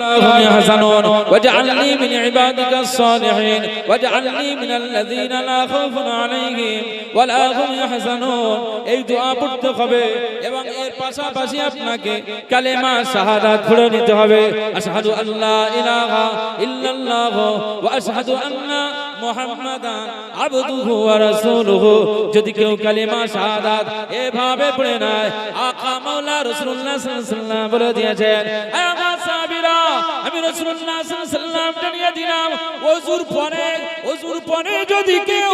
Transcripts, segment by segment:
هم يحزنون واجعلني من عبادك الصالحين واجعلني من الذين لا خوف عليهم ولا هم يحزنون। এই দোয়া পড়তে হবে এবং এর পাশাপাশি আপনাকে কালেমা শাহাদাত পড়ে নিতে হবে। আশহাদু আল্লা ইলাহা ইল্লাল্লাহ ওয়া আশহাদু আন্না মুহাম্মাদান আবদুহু ওয়া রাসূলুহু। যদি কেউ কালেমা শাহাদাত এভাবে পড়ে নেয়, আকা মাওলা রাসূলুল্লাহ সাল্লাল্লাহু আলাইহি ওয়াসাল্লাম বলে দিয়েছেন, আমার সাহাবীরা আমি রাসূলুল্লাহ সাল্লাল্লাহু আলাইহি ওয়াসাল্লাম জানিয়ে দিলাম, ওযুর পরে যদি কেউ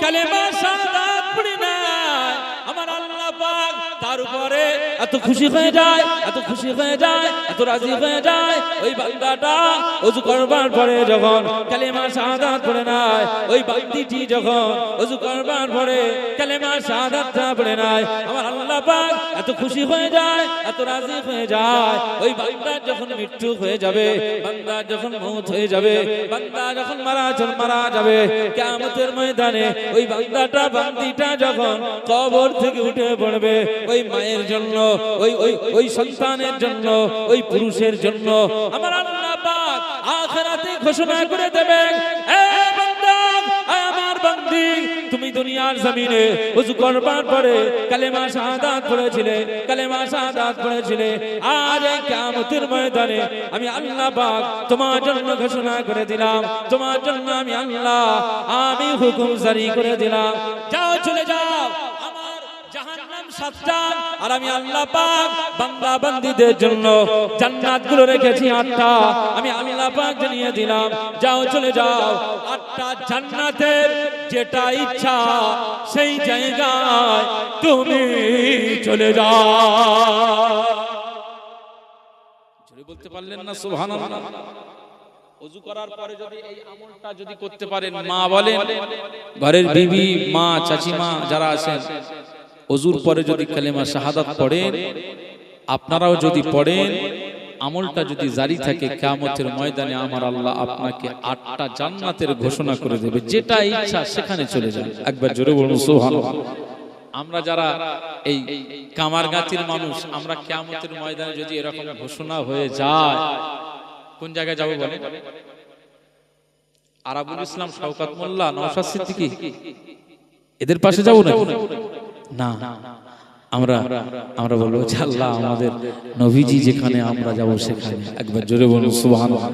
কালেমা শাহাদাত পড়ে নেয়, আমার আল্লাহ পাক তার উপরে এত খুশি হয়ে যায়, এত খুশি হয়ে যায়, এত রাজি হয়ে যায়, ওই বান্দাটা ওযু করবার পরে যখন কালেমা শাহাদাত পড়ে নেয়, ওই বান্দিটি যখন ওযু করবার পরে কালেমা শাহাদাতটা পড়ে নেয়, আমার আল্লাহ পাক এত খুশি হয়ে যায়, এত রাজি হয়ে যায়, ওই বান্দার যখন মৃত্যু হয়ে যাবে, বান্দা যখন মওত হয়ে যাবে, বান্দা যখন মারা যাবে কিয়ামতের ময়দানে, ওই বান্দাটা বান্দিটা যখন কবর থেকে উঠে পড়বে, ওই মায়ের জন্য, ওই সন্তানের জন্য, ওই পুরুষের জন্য আমার আল্লাহ পাক আখিরাতে ঘোষণা করে দেবেন, এ বান্দা, আমার বান্দি, তুমি দুনিয়ার জমিনে ওযু করবার পরে কালেমা শাহাদাত পড়েছিলে, কালেমা শাহাদাত পড়েছিলে, আজ এই কিয়ামতের ময়দানে আমি আল্লাহ পাক তোমার জন্য ঘোষণা করে দিলাম, তোমার জন্য আমি আল্লাহ আমি হুকুম জারি করে দিলাম, যাও চলে যাও, আমার জাহান্নাম 7টা আর আমি আল্লাহ পাক বান্দা বান্দীদের জন্য জান্নাতগুলো রেখেছি 8টা, আমি আল্লাহ পাক জানিয়ে দিলাম, যাও চলে যাও, 8টা জান্নাতের যেটা ইচ্ছা সেই জায়গায় তুমি চলে যাও। জোরে বলতে পারলেন না সুবহানাল্লাহ? ওযু করার পরে যদি এই আমলটা যদি করতে পারেন, মা বলেন, ঘরের বিবি, মা, চাচিমা যারা আছেন, ওযুর পরে যদি কালেমা শাহাদাত পড়েন, আপনারাও যদি পড়েন, আমলটা যদি জারি থাকে, কিয়ামতের ময়দানে আমার আল্লাহ আপনাকে 8টা জান্নাতের ঘোষণা করে দেবে, যেটা ইচ্ছা সেখানে চলে যান। একবার জোরে বলুন সুবহানাল্লাহ। আমরা যারা এই কামারগাতির মানুষ, আমরা কিয়ামতের ময়দানে যদি এরকম ঘোষণা হয়ে যায়, কোন জায়গায় যাব বলেন? আরাবুল ইসলাম, শওকত মোল্লা, নওশাদ সিদ্দিকী, এদের পাশে যাব না? না, আমরা বলবো আল্লাহ আমাদের নবীজি যেখানে আমরা যাব সেখানে। একবার জোরে বলুন সুবহানাল্লাহ,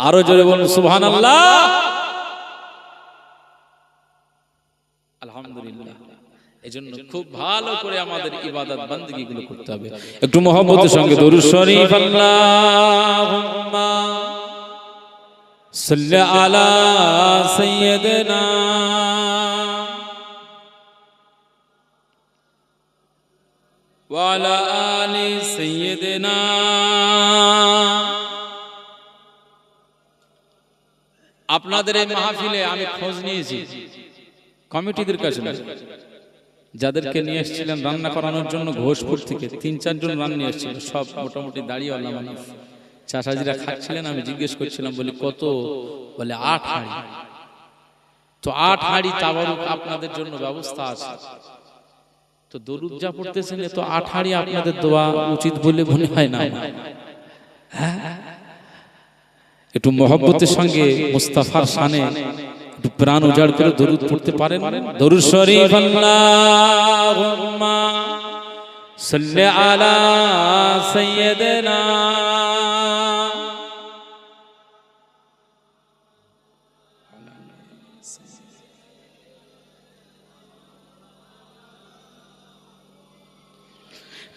আরো জোরে বলুন সুবহানাল্লাহ। আলহামদুলিল্লাহ। এজন্য খুব ভালো করে আমাদের ইবাদত বান্দেগি গুলো করতে হবে। একটু মহব্বতের সঙ্গে দরুদ শরীফ, আল্লাহুম্মা সাল্লি আলা সাইয়্যিদিনা ওয়া আলা আলি সাইয়্যিদিনা। আপনাদের এই মাহফিলে আমি খোঁজ নিয়েছি কমিটিদের কাছে, যাদেরকে নিয়ে এসেছিলেন রান্না করানোর জন্য ঘোষপুর থেকে 3-4 জন রান্না নিয়ে এসেছিল, সব মোটামুটি দাঁড়িয়েওয়ালা মানুষ। চাচাজিরা খাচ্ছিলেন, আমি জিজ্ঞেস করছিলাম, বলি কত? বলে 8 হাঁড়ি। তো 8 হাঁড়ি তাবারুক আপনাদের জন্য ব্যবস্থা আছে। তো দরুদ যা পড়তেছেন, তো 8 হাঁড়ি আপনাদের দোয়া উচিত বলে মনে হয় না? একটু মহব্বতের সঙ্গে মুস্তাফার শানে একটু প্রাণ উজাড় করে দরুদ পড়তে পারেন? দরুদ শরীফ, আল্লাহুম্মা সাল্লি আলা সাইয়্যিদিনা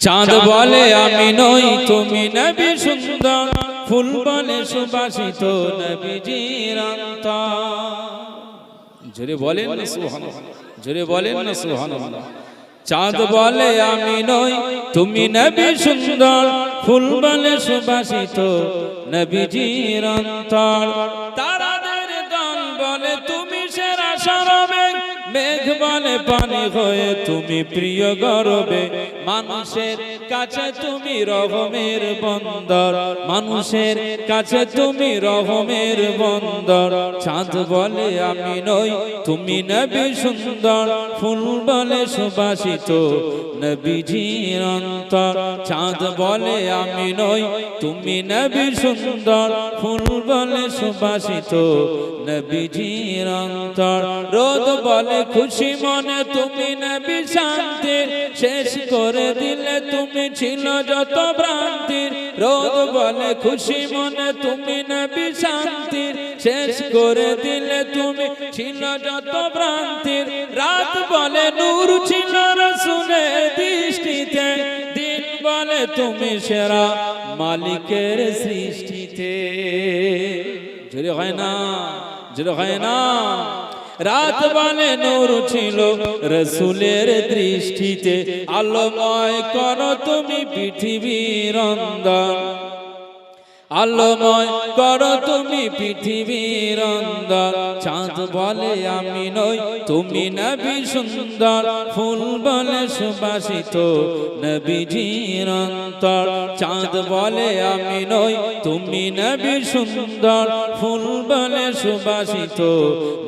চাঁদ বলে আমি নই, তুমি নবী সুন্দর, ফুল বলে সুবাসিত নবীজির অন্তর। জোরে বলেন না সুবহানাল্লাহ, জোরে বলেন না সুবহানাল্লাহ। চাঁদ বলে আমি নই, তুমি নবী সুন্দর, ফুল বলে সুবাসিত নবীজির অন্তর। তারাদের দল বলে তুমি সেরা সরবে, মেঘ বলে পানি হয়ে তুমি প্রিয় গরবে মানুষের কাছে তুমি রহমের বন্দর মানুষের কাছে তুমি রহমের বন্দর চাঁদ বলে আমি নই তুমি নবী সুন্দর ফুল বলে সুবাসিত নবীজির অন্তর চাঁদ বলে আমি নই তুমি নবী সুন্দর ফুল বলে সুবাসিত নবীজির অন্তর রোদ বলে খুশি মনে তুমি নবী শান্তির শেষ করে দিলে তুমি ছিল যত ভ্রান্তির রোদ বলে খুশি মনে তুমি নবী শান্তির শেষ করে দিলে তুমি ছিল যত ভ্রান্তির রাত বলে নূর ছিল রাসূলের দৃষ্টিতে দিন বলে তুমি সেরা মালিকের সৃষ্টিতে জোরে হয় না জোরে হয় না রাত বলে নূর ছিল রাসূলের দৃষ্টিতে আলোময় করো তুমি পৃথিবীর অন্ধকার আলোময় করো তুমি পৃথিবীর অন্ধকার চাঁদ বলে আমি নই তুমি নবী সুন্দর ফুল বলে সুবাসিত নবীজির অন্তর চাঁদ বলে আমি নই তুমি নবী সুন্দর ফুল বলে সুবাসিত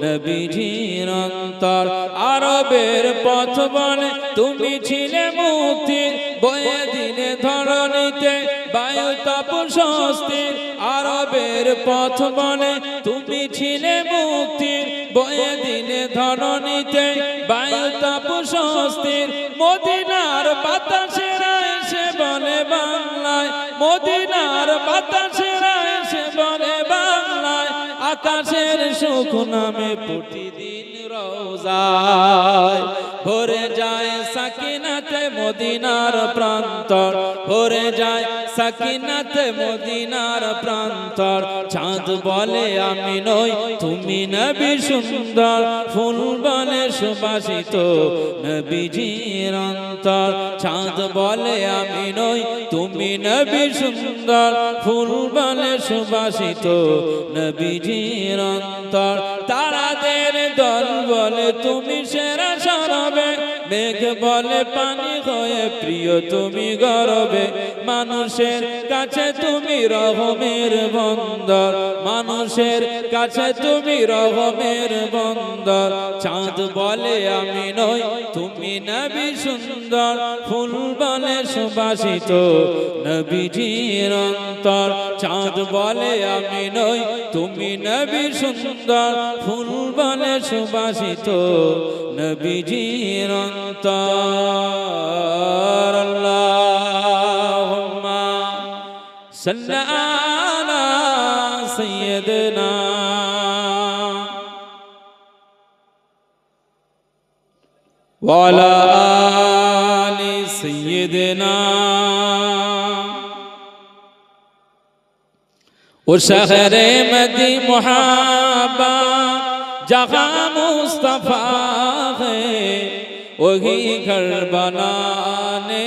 নবীজির অন্তর আরবের পথ বলে তুমি ছিলে মুক্তির বয়ে দিনে ধরণীতে বায়ু তাপ স্বস্তির আরবের পথ বলে তুমি ছিলে মুক্তির বয়ে দিনে ধরণীতে বায়ু তাপ স্বস্তির মদিনার বাতাসেরা এসে বলে বাংলায় মদিনার বাতাসেরা এসে বলে বাংলায় আকাশের সুখ নামে প্রতিদিন রওজায় ভরে যায় সাকিনাতে মদিনার প্রান্তর ভরে যায় সাকিনাতে মদিনার প্রান্তর চাঁদ বলে আমি নই তুমি নবী সুন্দর ফুল বলে সুবাসিত নবীজির অন্তর চাঁদ বলে আমি নই তুমি নবী সুন্দর ফুল বলে সুবাসিত নবীজির অন্তর তারাদের দল বলে তুমি সেরা সরবে মেঘ বলে পানি হয়ে প্রিয় তুমি গরবে মানুষের কাছে তুমি রহমের বন্দর মানুষের কাছে তুমি রহমের বন্দর চাঁদ বলে আমি নই তুমি নবী সুন্দর ফুল বলে সুবাসিত নবীজির অন্তর চাঁদ বলে আমি নই তুমি নবী সুন্দর ফুল বলে সুবাসিত নবীজির অন্তর আল্লাহুম্মা সাল্লি আলা সাইয়্যিদিনা ওয়া আলা আলি সাইয়্যিদিনা ও শহরে মদি মুহাব্বা जहाँ मुस्तफा है वही घर बनाने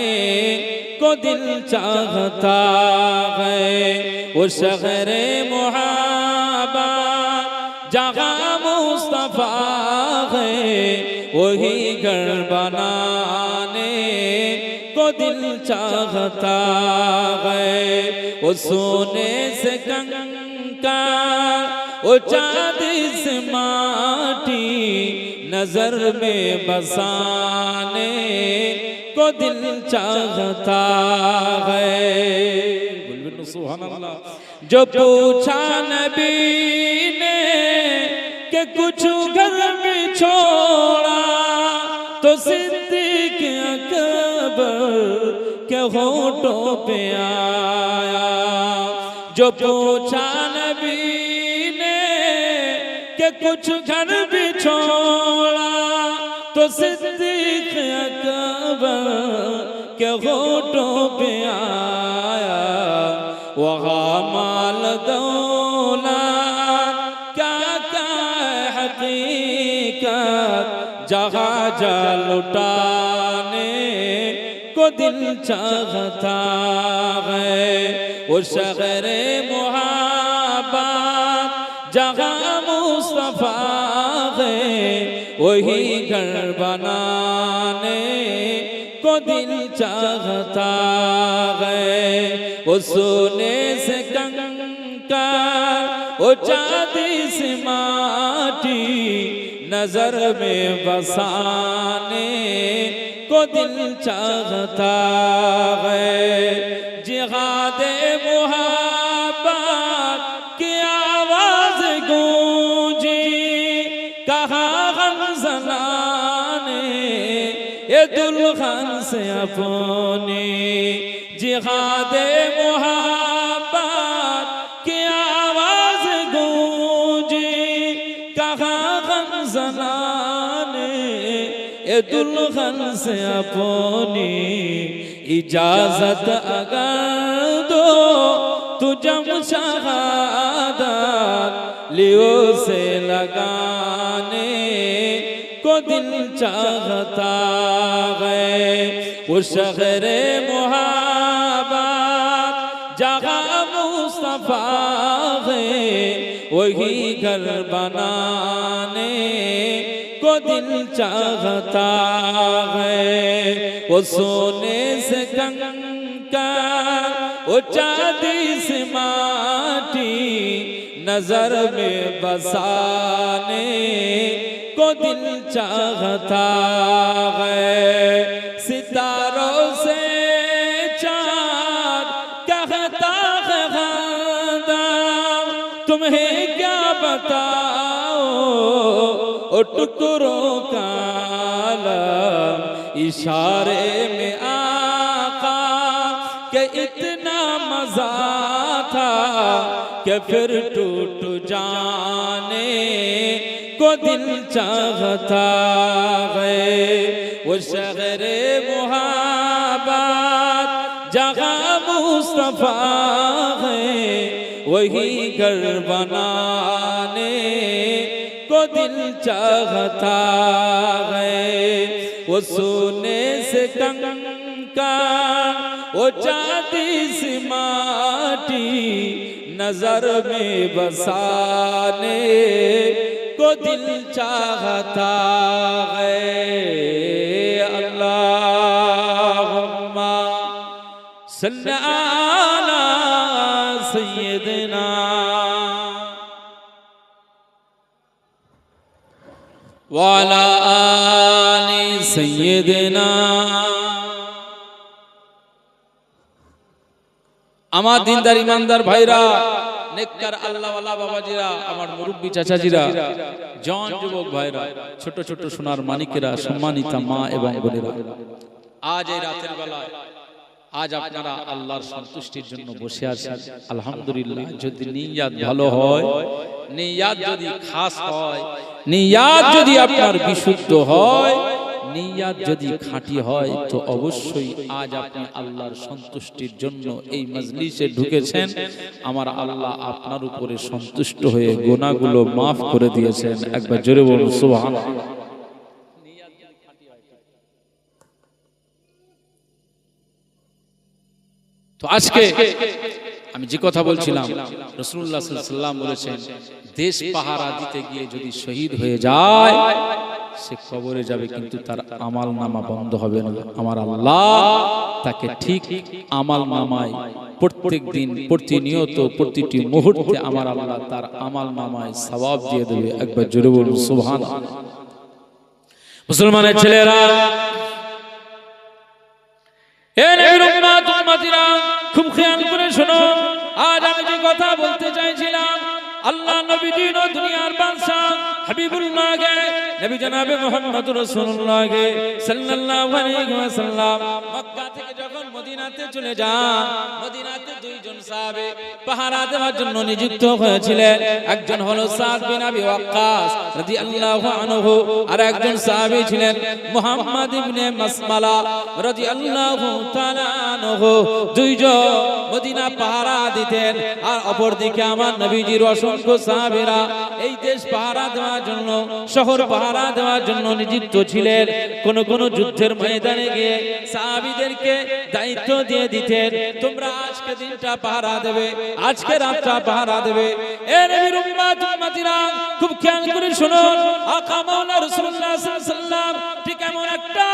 को दिल चाहता है वो शहरे मुहाबा जहाँ मुस्तफा है वही घर बनाने को दिल चाहता है वो सोने से कंकार वो चांदी से माटी नजर में बसाने को दिल चाहता है सुभान अल्लाह जो पूछा नबी ने कि कुछ घर में छोड़ा तो सिद्दीक अकबर के होठों पे आया जो पूछा नबी के कुछ घर भी छोड़ा तो सिद्दीक अकबर के होठों पे आया वहाँ माल दौलत क्या क्या हकीकत जहाँ जा लुटाने को दिल चाहता है वो शहरे मुहाब्बत जहाँ मुस्तफा है वही घर बनाने को दिल चाहता है। वो सोने से कंकर, वो चांदी से माटी, नजर में बसाने को दिल चाहता है। जिहादे मुहब्बत की आवाज गूंजी, कहा गमज़ला ने ये दुल्हन से अपनी। जिहादे मुहब्बत की आवाज गूंजी, कहा गमज़ला ने ये दुल्हन से अपनी। इजाजत अगर दो तुझम शहादत लियो से लगाने को दिल चाहता है। वो शहरे मुहब्बत जहाँ मुस्तफा है, वही घर बनाने को दिल चाहता है। वो सोने से कंकर, वो चांदी से माटी, नजर में बसाने को दिल चाहता है। सितारों से चाँद कहता है खामदम, तुम्हें क्या बताओ ओ टुकड़ों का आलम। इशारे में आका के इतना मजा था कि फिर टूट जाने को दिल चाहता है। वो शहरे मुहब्बत जहाँ मुस्तफा है, वही घर बनाने को दिल चाहता है। वो सोने से कंकर, वो चांदी से माटी, नजर में बसाने को दिल चाहता है। अल्लाहुम्मा सल्ली अला सय्यिदना व अला आलि सय्यिदना। আমার দিনদার ইমানদার ভাইরা, নেককার আল্লাহওয়ালা বাবাজিরা, আমার মুরব্বী চাচাজিরা, জন যুবক ভাইরা, ছোট ছোট সোনার মানিকেরা, সম্মানিতা মা এবং বোনেরা, আজ এই রাতের বেলায় আজ আপনারা আল্লাহর সন্তুষ্টির জন্য বসে আছেন। আলহামদুলিল্লাহ, যদি নিয়াত ভালো হয়, নিয়াত যদি খাস হয়, নিয়াত যদি আপনার বিশুদ্ধ হয়, নিয়াত যদি খাঁটি হয়, তো অবশ্যই আজ আপনি আল্লাহর সন্তুষ্টির জন্য এই মজলিসে ঢুকেছেন। আমার আল্লাহ আপনার উপরে সন্তুষ্ট হয়ে গুনাহগুলো মাফ করে দিয়েছেন। একবার জোরে বলুন সুবহানাল্লাহ। তো আজকে আমি যে কথা বলছিলাম, রাসূলুল্লাহ সাল্লাল্লাহু আলাইহি ওয়াসাল্লাম বলেছেন, দেশ পাহারা দিতে গিয়ে যদি শহীদ হয়ে যায়, সে কবরে যাবে কিন্তু তার আমল নামা বন্ধ হবে না। আমার আল্লাহ তাকে ঠিক আমল নামায় প্রত্যেক দিন, প্রতিনিয়ত, প্রতিটি মুহূর্তে আমার আল্লাহ তার আমল নামায় সওয়াব দিয়ে দেবে। একবার জোরে বলুন সুবহানাল্লাহ। মুসলমানের ছেলেরা, এ নবীর উম্মত উম্মতিরা, খুব খেয়াল করে শোনো। আজ আমি যে কথা বলতে চাইছিলাম, আল্লাহ নবীজি দুনিয়ার বাদশা হাবিবুল্লাহ কে, নবী জনাবে মুহাম্মদ রাসূলুল্লাহ কে সাল্লাল্লাহু আলাইহি ওয়াসাল্লাম মক্কা থেকে যখন মদিনাতে চলে যান, মদিনাতে দুইজন সাহাবী পাহারা দেওয়ার জন্য নিযুক্ত হয়েছিলেন। একজন হলো সাদ বিন আবি ওয়াক্কাস রাদিয়াল্লাহু আনহু, আর একজন সাহাবী ছিলেন মুহাম্মদ ইবনে মাসমালা রাদিয়াল্লাহু তাআলা আনহু। দুইজন মদিনা পাহারা দিতেন, আর অপরদিকে আমার নবীজির অসংখ্য সাহাবীরা এই দেশ পাহারা দেওয়ার জন্য, শহর পাহারা দেওয়ার জন্য নিযুক্ত ছিলেন। কোন কোন যুদ্ধের ময়দানে গিয়ে সাহাবীদেরকে দায়িত্ব দিয়ে দিতেন, তোমরা আজকে আজকে দিনটা পাহারা দেবে, আজকে রাতটা পাহারা দেবে। এ নবীর উম্মত উম্মতিরা খুব খেয়াল করে শুনুন, আকা মাওলানা রাসূলুল্লাহ সাল্লাল্লাহু আলাইহি ওয়াসাল্লাম ঠিক এমন একটা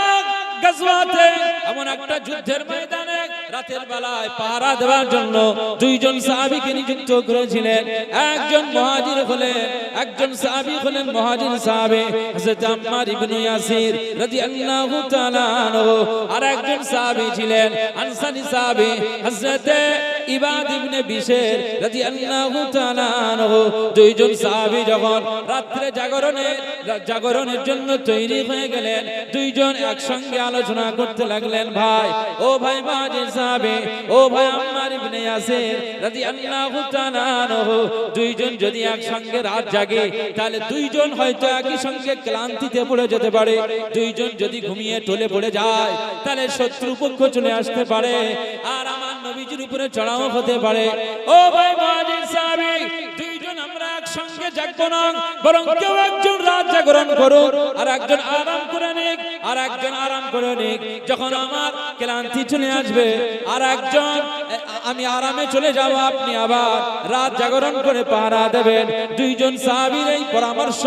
গাজওয়াতে, এমন একটা যুদ্ধের ময়দানে রাতের বেলায় পাহারা দেওয়ার জন্য দুইজন সাহাবীকে নিযুক্ত করেছিলেন। একজন মুহাজির হলেন, একজন সাহাবী হলেন মুহাজির সাহাবী হযরত আম্মার ইবনে ইয়াসির রাদিয়াল্লাহু তাআলা আনহু, আর একজন সাহাবী ছিলেন আনসারী সাহাবী হযরত ইবাদ ইবনে বিশর রাদিয়াল্লাহু তাআলা আনহু। দুইজন সাহাবী যখন রাতে জাগরণের জন্য তৈরি হয়ে গেলেন, দুইজন একসঙ্গে আলোচনা করতে লাগলেন, ভাই ও ভাই মুহাজির সাহাবী, ও ভাই আম্মার ইবনে ইয়াসির রাদিয়াল্লাহু তাআলা আনহু, দুইজন যদি একসঙ্গে রাত জাগে তাহলে দুইজন হয়তো একই সঙ্গে ক্লান্তিতে পড়ে যেতে পারে। দুইজন যদি ঘুমিয়ে টলে পড়ে যায় তাহলে শত্রুপক্ষ চলে আসতে পারে, আর আমার নবীজির উপরে চড়াও হতে পারে। ও ভাই মুহাজির সাহাবী, দুইজন আমরা একসঙ্গে জাগবো না, বরং কেউ একজন রাত জাগরণ করুক, আর একজন আরাম করে নিক, আর একজন আরাম করে নিক। যখন আমার ক্লান্তি চলে আসবে আর একজন আমি আরামে চলে যাব, আপনি আবার রাত জাগরণ করে পাহারা দেবেন। দুইজন সাহাবীর এই পরামর্শ,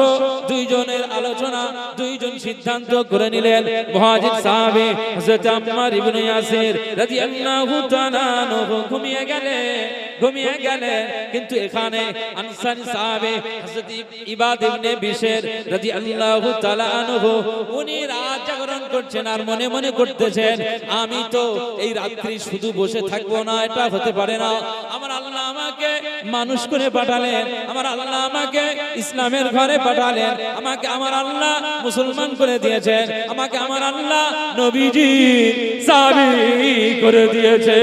দুইজনের আলোচনা, দুইজন সিদ্ধান্ত করে নিলেন। মুহাজির সাহাবী হযরত আম্মার ইবনে ইয়াসির রাদিয়াল্লাহু তাআলা আনহু ঘুমিয়ে গেলেন, কিন্তু এখানে আনসারী সাহাবী হযরত ইবাদ ইবনে বিশর রাদিয়াল্লাহু তাআলা আনহু উনি রাত জাগরণ করছেন আর মনে মনে করতেছেন, আমি তো এই রাত্রি শুধু বসে থাকবো না, এটা হতে পারে না। আমার আল্লাহ আমাকে মানুষ করে পাঠালেন, আমার আল্লাহ আমাকে ইসলামের ঘরে পাঠালেন, আমাকে আমার আল্লাহ মুসলমান করে দিয়েছেন, আমাকে আমার আল্লাহ নবীজি সাহাবী করে দিয়েছে।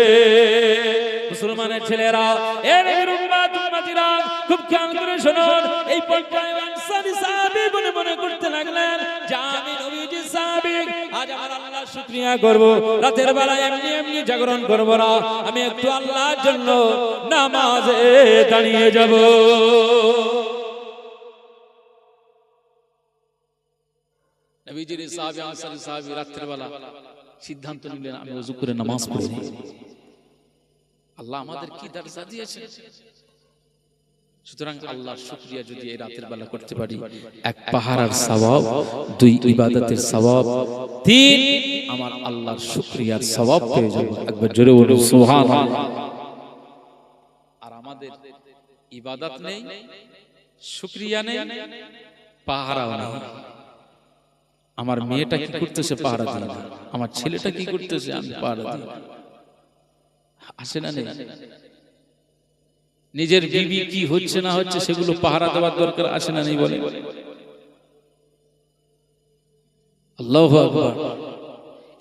মুসলমানের ছেলেরা, এ নবীর উম্মত উম্মতিরা খুব খেয়াল করে শুনুন, এই পর্যায়ে আনসারী সাহাবী মনে মনে করতে লাগলেন যে আমি নবীজি সাহাবী, আজ আমার আল্লাহর শুকরিয়া করব, রাতের বেলায় এমনি এমনি জাগরণ করব না, আমি একটু আল্লাহর জন্য নামাজে দাঁড়িয়ে যাব। নবীজির সাহাবী আনসারী সাহাবী রাতের বেলা সিদ্ধান্ত নিলেন, আমি ওযু করে নামাজ পড়ব। আল্লাহ আমাদের কি দরজা দিয়েছে, সুতরাং আল্লাহর শুকরিয়া যদি এই রাতের বেলা করতে পারি, এক পাহারার সওয়াব, দুই ইবাদতের সওয়াব, তিন আমার আল্লাহর শুকরিয়ার সওয়াব পেয়ে যাব। একবার জোরে বলুন সুবহানাল্লাহ। আর আমাদের ইবাদত নেই, শুকরিয়া নেই, পাহারাও নেই। আমার মেয়েটা কি করতেছে, পাহারা দিই না। আমার ছেলেটা কি করতেছে, আমি পাহারা দিই না। আসে না নেই? নিজের বিবি কি হচ্ছে না হচ্ছে সেগুলো পাহারা দেওয়ার দরকার আসে না নেই? বলে আল্লাহু আকবার।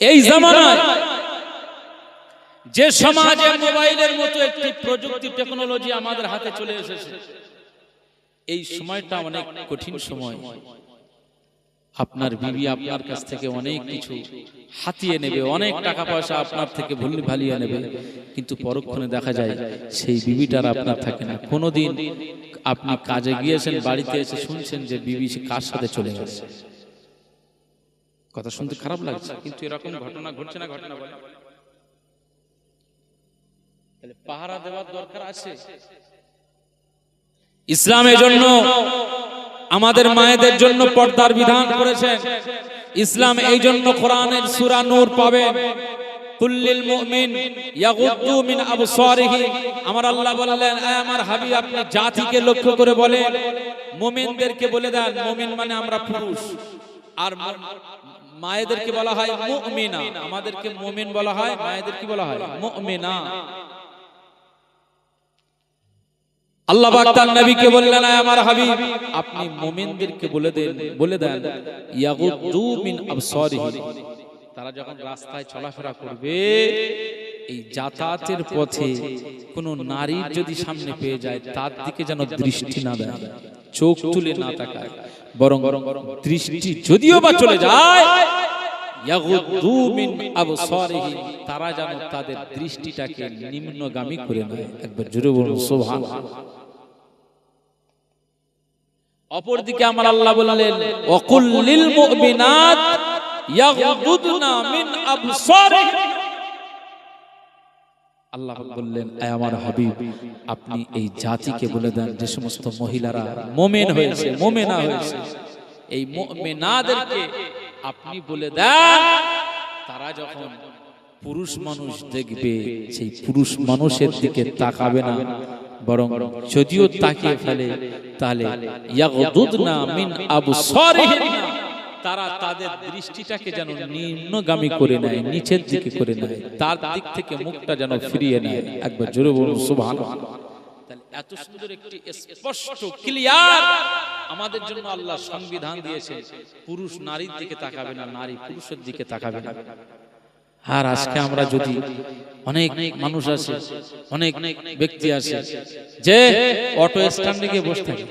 এই জামানায় যে সমাজে মোবাইলের মতো একটি প্রযুক্তি টেকনোলজি আমাদের হাতে চলে এসেছে, এই সময়টা অনেক কঠিন সময়। আপনার বিবি আপনার কাছ থেকে অনেক কিছু হাতিয়ে নেবে, অনেক টাকা পয়সা আপনার থেকে ভুল ভালিয়ে নেবে, কিন্তু পরক্ষণে দেখা যায় সেই বিবিটার আপনার থাকে না। কোনোদিন আপনি কাজে গিয়েছেন, বাড়িতে এসে শুনছেন যে বিবি কার সাথে চলে গেছে। কথা শুনতে খারাপ লাগছে, কিন্তু এরকম ঘটনা ঘটছে না? ঘটনা বলে তাহলে পাহারা দেওয়ার দরকার আছে। ইসলামের জন্য আমাদের মায়েদের জন্য পর্দার বিধান করেছেন। ইসলাম এই জন্য কোরআনের সূরা নূর পাবেন, কুল্লিল মুমিন ইয়াগুদ্দু মিন আবসারিহি। আমার আল্লাহ বললেন, আয় আমার হাবিব আপনি জাতিকে লক্ষ্য করে বলেন, মুমিনদেরকে বলে দেন, মুমিন মানে আমরা পুরুষ, আর মায়েদেরকে বলা হয় মুমিনা। আমাদেরকে মুমিন বলা হয়, মায়েদের কি বলা হয়? মুমিনা। আল্লাহ পাক তার নবীকে বললেন, আয় আমার হাবিব আপনি মুমিনদেরকে বলে দেন ইয়াগুদ্দু মিন আবসারিহি। তারা যখন রাস্তায় চলাফেরা করবে, এই যাতায়াতের পথে কোন নারীর যদি সামনে পেয়ে যায় তার দিকে যেন দৃষ্টি না দেয়, চোখ তুলে না তাকায়, বরং দৃষ্টি যদিও বা চলে যায়, ইয়াগুদ্দু মিন আবসারিহি, তারা যেন তাদের দৃষ্টিটাকে নিম্নগামী করে নেয়। একবার জোরে বলুন সুবহানাল্লাহ। অপরদিকে আমার আল্লাহ বললেন, ওয়াকুল লিল মুমিনাত ইয়াগুদুনা মিন আবসারিহিন। আল্লাহ বললেন, আয় আমার হাবিব, আপনি এই জাতিকে বলে দেন যে সমস্ত মহিলারা মুমিন হয়েছে, মুমিনা হয়েছে, এই মুমিনাদেরকে আপনি বলে দেন তারা যখন পুরুষ মানুষ দেখবে সেই পুরুষ মানুষের দিকে তাকাবে না, বরং যদিও তাকিয়ে ফেলে তাহলে ইয়াগদুদনা মিন আবসারিহিন্না, তারা তাদের দৃষ্টিটাকে যেন নিম্নগামী করে নেয়, নিচের দিকে করে নেয়, তার দিক থেকে মুখটা যেন ফিরিয়ে নেয়। একবার জোরে বলুন সুবহানাল্লাহ। তাহলে এত সুন্দর একটি স্পষ্ট ক্লিয়ার আমাদের জন্য আল্লাহ সংবিধান দিয়েছে, পুরুষ নারীর দিকে তাকাবে না, নারী পুরুষের দিকে তাকাবে না। আর আজকে আমরা যদি অনেক মানুষ আছে, অনেক ব্যক্তি আছে যে অটো স্ট্যান্ডে গিয়ে বসে থাকে,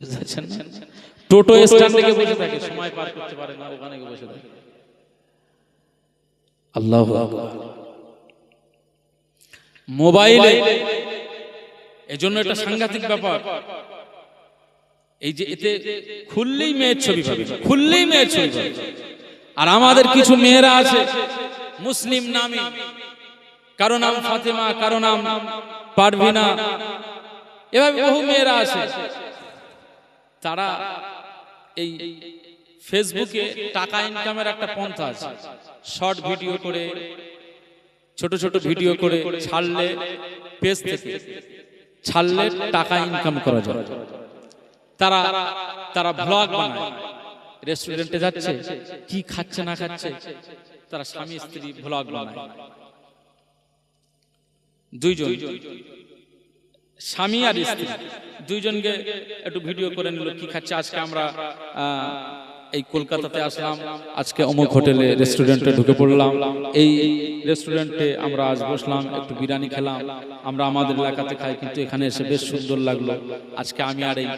বুঝছেন না, টোটো স্ট্যান্ডে গিয়ে বসে থাকে, সময় পার করতে পারে না, ওখানে গিয়ে বসে থাকে। আল্লাহু আকবার। মোবাইলে এজন্য এটা সাংঘাতিক ব্যাপার, এই যে এতে খুললেই মেয়ের ছবি পাবে, খুললেই মেয়ের ছবি পাবে। আর আমাদের কিছু মেয়েরা আছে মুসলিম নামী, কারো নাম ফাতেমা, কারো নাম পারভিনা, এভাবে বহু মেয়েরা আছে, তারা এই ফেসবুকে টাকা ইনকামের একটা পন্থা আছে, শর্ট ভিডিও করে, ছোট ছোট ভিডিও করে ছাড়লে, পেজ থেকে ছাড়লে টাকা ইনকাম করা যায়। তারা ব্লগ বানায়, রেস্টুরেন্টে যাচ্ছে, কি খাচ্ছে না খাচ্ছে, তারা স্বামী স্ত্রী ব্লগ বানায়, দুইজন স্বামী আর স্ত্রী দুইজনকে একটু ভিডিও করে নিল, কি খাচ্ছে। আজকে আমরা এই কলকাতাতে আসলাম, আজকে অমুক হোটেলে রেস্টুরেন্টে ঢুকে পড়লাম, এই রেস্টুরেন্টে আমরা আজ বসলাম, একটু বিরিয়ানি খেলাম, আমরা আমাদের এলাকাতে খাই কিন্তু এখানে এসে বেশ সুন্দর লাগলো, আজকে আমি আর এই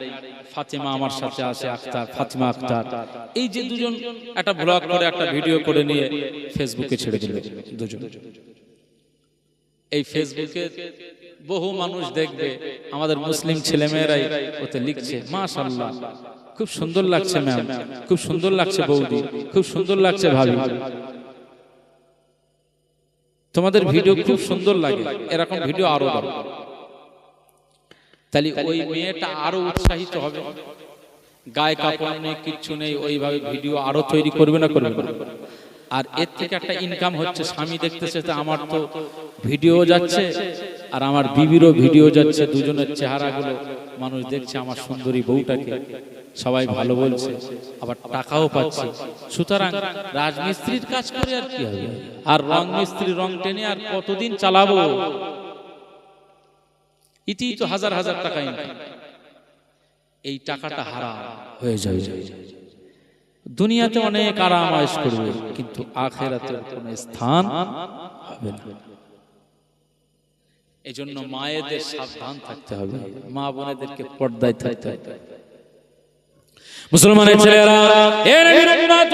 ফাতেমা আমার সাথে আছে, আক্তার, ফাতেমা আক্তার, এই যে দুজন একটা ব্লগ করে একটা ভিডিও করে নিয়ে ফেসবুকে ছেড়ে দিল দুজন। এই ফেসবুকে বহু মানুষ দেখবে, আমাদের মুসলিম ছেলেমেয়েরাই ওতে লিখছে, মাশাআল্লাহ খুব সুন্দর লাগছে ম্যাম, খুব সুন্দর লাগছে বৌদি, খুব সুন্দর লাগছে ভাবি, তোমাদের ভিডিও খুব সুন্দর লাগে, এরকম ভিডিও আরো দাও। তাহলে ওই মেয়েটা আরো উৎসাহিত হবে, গায়ে কাপড় নেই, কিচ্ছু নেই, ওইভাবে ভিডিও আরো তৈরি করবে না, করবে না। আর এর থেকে একটা ইনকাম হচ্ছে, স্বামী দেখতেছে তো আমার তো ভিডিও যাচ্ছে আর আমার বিবিরও ভিডিও যাচ্ছে, দুজনের চেহারাগুলো মানুষ দেখছে, আমার সুন্দরী বউটাকে সবাই ভালো বলছে, আবার টাকাও পাচ্ছে। সুতরাং রাজমিস্ত্রির কাজ করে আর কি হবে, আর রং মিস্ত্রি রং টেনে আর কতদিন চালাবো, ইতি তো হাজার হাজার টাকা ইনকাম, এই টাকাটা হারাম হয়ে যাবে। দুনিয়াতে অনেক আরাম আয়েশ করবে কিন্তু আখিরাতের কোনো স্থান হবে না। এজন্য মায়েদের সাবধান থাকতে হবে, মা বোনেদেরকে পর্দায় থাকতে হবে। মুসলমানের ছেলেরা, এর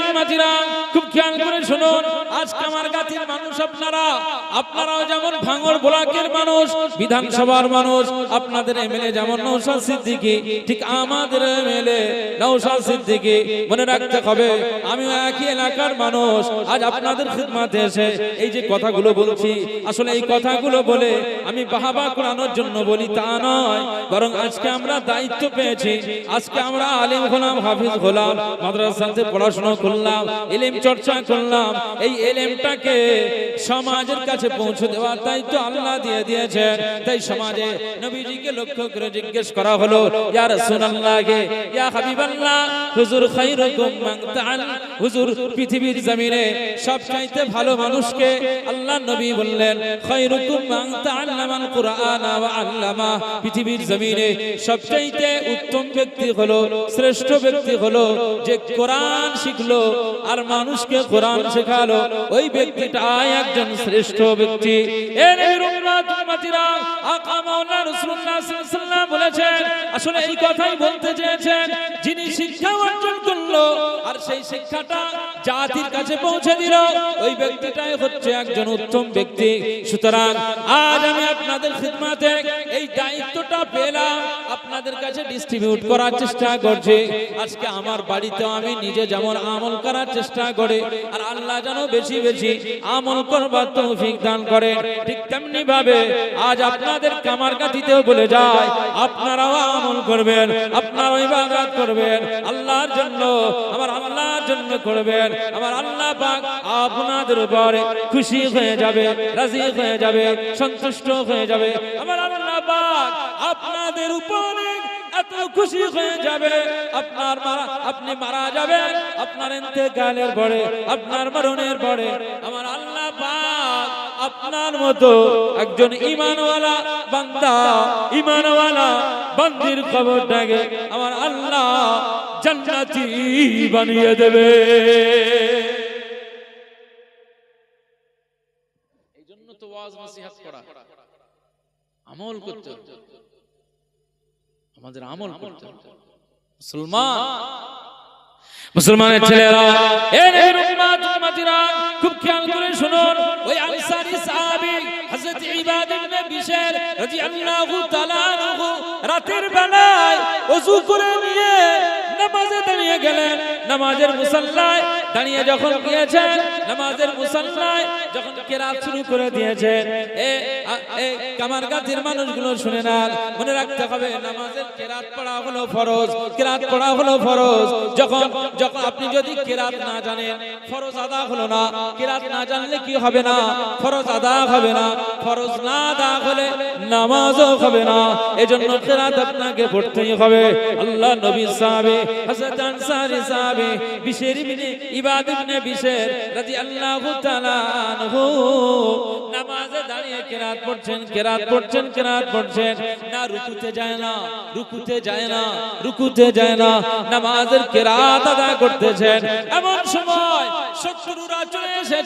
উম্মতিরা খুব খেয়াল করে শুনুন, আজকে আমার গাতির মানুষ আপনারাও যেমন ভাঙড় ব্লকের মানুষ, বিধানসভার মানুষ, আপনাদের এমএলএ যেমন নওশাদ সিদ্দিকী, ঠিক আমাদের এমএলএ নওশাদ সিদ্দিকী, মনে রাখতে হবে আমিও একই এলাকার মানুষ। আজ আপনাদের খিদমতে এসে এই যে কথাগুলো বলছি, আসলে এই কথাগুলো বলে আমি বাহাবা কুরানোর জন্য বলি তা নয়, বরং আজকে আমরা দায়িত্ব পেয়েছি, আজকে আমরা আলিম গোলাম, হাফিজ গোলাম, মাদ্রাসাতে পড়াশোনা করলাম, ইলম চর্চা করলাম, এই ইলমটাকে সমাজের কাছে পৌঁছে দেওয়ার দায়িত্ব আল্লাহ দিয়ে দিয়েছেন। তাই সমাজে নবীজিকে লক্ষ্য করে জিজ্ঞেস করা হলো, ইয়া রাসূলুল্লাহ, ইয়া হাবিবাল্লাহ, হুজুর খায়রুকুম মান তাআল্লাম, হুজুর পৃথিবীর জমিনে সবচাইতে ভালো মানুষকে? আল্লাহ নবী বললেন, খায়রুকুম মান তাআল্লামাল কুরআন ওয়া আল্লামা, পৃথিবীর জমিনে সবচাইতে উত্তম ব্যক্তি হলো, শ্রেষ্ঠ ব্যক্তি হলো যে কোরআন শিখলো আর মানুষকে কোরআন শেখালো, ওই ব্যক্তিটাই একজন শ্রেষ্ঠ ব্যক্তি। এর উম্মতিরা, আকা মাওলানা রাসূলুল্লাহ সাল্লাল্লাহু আলাইহি ওয়াসাল্লাম বলেছেন, আসলে এই কথাই বলতে চেয়েছেন, যিনি শিক্ষা অর্জন করলো আর সেই শিক্ষাটা জাতির কাছে পৌঁছে দিল, ওই ব্যক্তিটাই হচ্ছে একজন উত্তম ব্যক্তি। সুতরাং আজ আমি আপনাদের খিদমতে এই দায়িত্বটা পেলাম, আপনাদের কাছে ডিস্ট্রিবিউট করার চেষ্টা করছি। আজকে আমার বাড়িতে আমি নিজে যেমন আমল করার চেষ্টা করি, আর আল্লাহ যেন বেশি বেশি আমল করবার তৌফিক দান করেন। ঠিক তেমনি ভাবে আজ আপনাদের কামারগাতিতেও বলে যায়, আপনারাও আমল করবেন, আপনারাও ইবাদত করবেন আল্লাহর জন্য, আমার আল্লাহর জন্য করবেন। আমার আল্লাহ পাক আপনাদের উপরে খুশি হয়ে যাবে, রাজি হয়ে যাবে, সন্তুষ্ট হয়ে যাবে। আমার আল্লাহ পাক আপনাদের উপরে এত খুশি হয়ে যাবে, আপনি মারা যাবেন, আপনার ইন্তেকালের পরে, আপনার মরণের পরে আমার আল্লাহ পাক আপনার মতো একজন ঈমানওয়ালা বান্দা, ঈমানওয়ালা বান্দির কবরটাকে আমার আল্লাহ জান্নাতি বানিয়ে দেবে। এই জন্য তো ওয়াজ নসিহত করা, আমল করতে, আমাদের আমল করতে। মুসলমানের ছেলেরা, এ নবীর উম্মত উম্মতিরা, খুব খেয়াল করে শুনুন। ওই আনসারী সাহাবী হযরত ইবাদ ইবনে বিশর রাদিয়াল্লাহু তাআলা আনহু রাতের বেলায় ওযু করে নিয়ে নামাজে দাঁড়িয়ে গেলেন। নামাজের মুসাল্লায় দাঁড়িয়ে যখন গিয়েছেন, নামাজের মুসাল্লায় যখন কিরাত শুরু করে দিয়েছেন, কামারগাতির মানুষগুলো শুনে নেন, মনে রাখতে হবে নামাজের কিরাত পড়া হলো ফরজ, কিরাত পড়া হলো ফরজ। যখন আপনি যদি কিরাত না জানেন, ফরজ আদা হলো না। কিরাত না জানলে কি হবে না? ফরজ আদা হবে না। ফরজ না আদা হলে নামাজও হবে না। এজন্য কিরাত আপনাকে পড়তেই হবে। আল্লাহ নবী সাহাবী হযরত আনসারী সাহাবী বিশর ইবনে ইবাদ ইবনে বিশর রাদিয়াল্লাহু তাআলা আনহু নামাজে দাঁড়িয়ে কিরাত পড়ছেন, কিরাত পড়ছেন, কিরাত পড়ছেন, না রুকুতে যায় না, রুকুতে যায় না, রুকুতে যায় না, নামাজের কিরাত আদা করতেছেন। এমন সময় শত্রুরা চলে এসেছে।